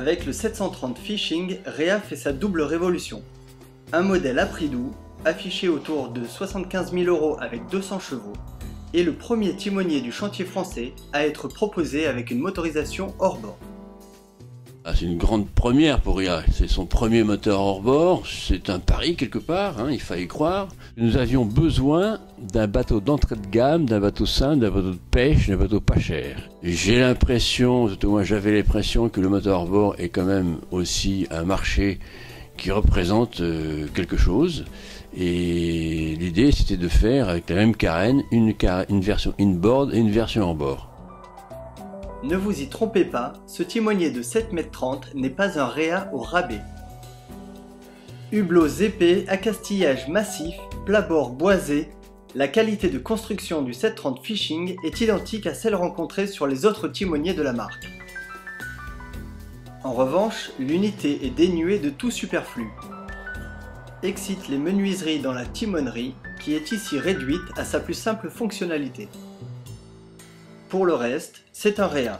Avec le 730 Fishing, Réa fait sa double révolution. Un modèle à prix doux, affiché autour de 75 000 € avec 200 chevaux, et le premier timonier du chantier français à être proposé avec une motorisation hors bord. C'est une grande première pour Réa, c'est son premier moteur hors bord, c'est un pari quelque part, il fallait y croire. Nous avions besoin d'un bateau d'entrée de gamme, d'un bateau simple, d'un bateau de pêche, d'un bateau pas cher. J'ai l'impression, surtout moi j'avais l'impression que le moteur hors bord est quand même aussi un marché qui représente quelque chose. Et l'idée c'était de faire avec la même carène une version inboard et une version hors bord. Ne vous y trompez pas, ce timonier de 7,30 m n'est pas un Réa au rabais. Hublots épais, accastillage massif, plat-bord boisé, la qualité de construction du 730 Fishing est identique à celle rencontrée sur les autres timoniers de la marque. En revanche, l'unité est dénuée de tout superflu. Excite les menuiseries dans la timonerie, qui est ici réduite à sa plus simple fonctionnalité. Pour le reste, c'est un Réa.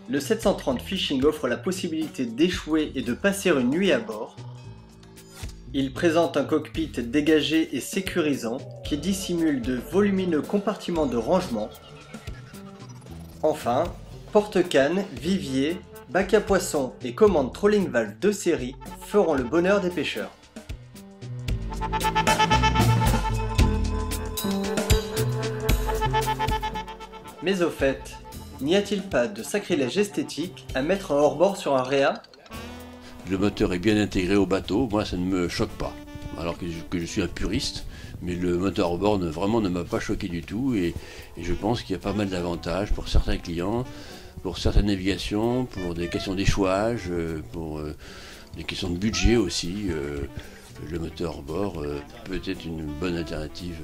Le 730 Fishing offre la possibilité d'échouer et de passer une nuit à bord. Il présente un cockpit dégagé et sécurisant qui dissimule de volumineux compartiments de rangement. Enfin, porte-canne, vivier, bac à poissons et commande trolling valve de série feront le bonheur des pêcheurs. Mais au fait, n'y a-t-il pas de sacrilège esthétique à mettre un hors-bord sur un Réa? Le moteur est bien intégré au bateau, moi ça ne me choque pas. Alors que je suis un puriste, mais le moteur hors-bord vraiment ne m'a pas choqué du tout et je pense qu'il y a pas mal d'avantages pour certains clients, pour certaines navigations, pour des questions d'échouage, pour des questions de budget aussi. Le moteur hors-bord peut être une bonne alternative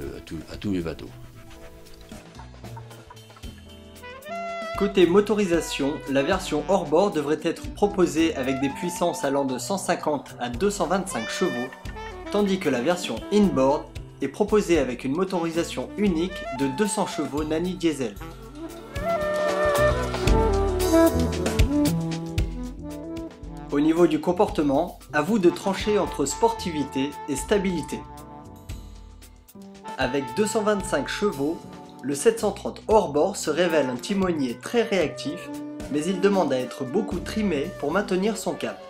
à tous les bateaux. Côté motorisation, la version hors-bord devrait être proposée avec des puissances allant de 150 à 225 chevaux, tandis que la version inboard est proposée avec une motorisation unique de 200 chevaux Nani diesel. Au niveau du comportement, à vous de trancher entre sportivité et stabilité. Avec 225 chevaux, le 730 hors-bord se révèle un timonier très réactif, mais il demande à être beaucoup trimé pour maintenir son cap.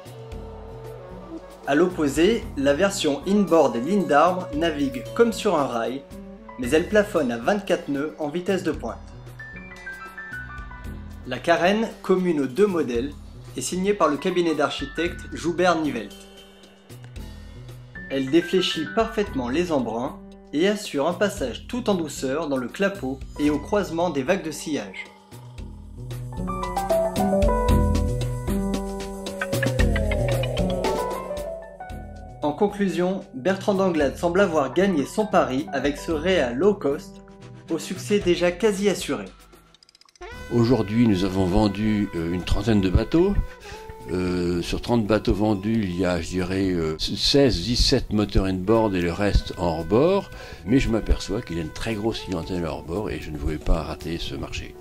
A l'opposé, la version inboard et ligne d'arbre navigue comme sur un rail, mais elle plafonne à 24 nœuds en vitesse de pointe. La carène, commune aux deux modèles, est signée par le cabinet d'architecte Joubert-Nivelt. Elle défléchit parfaitement les embruns et assure un passage tout en douceur dans le clapot et au croisement des vagues de sillage. En conclusion, Bertrand d'Anglade semble avoir gagné son pari avec ce Réa low cost, au succès déjà quasi assuré. Aujourd'hui, nous avons vendu une trentaine de bateaux. Sur 30 bateaux vendus, il y a, je dirais, 16-17 moteurs inboard et le reste en hors-bord. Mais je m'aperçois qu'il y a une très grosse clientèle hors-bord et je ne voulais pas rater ce marché.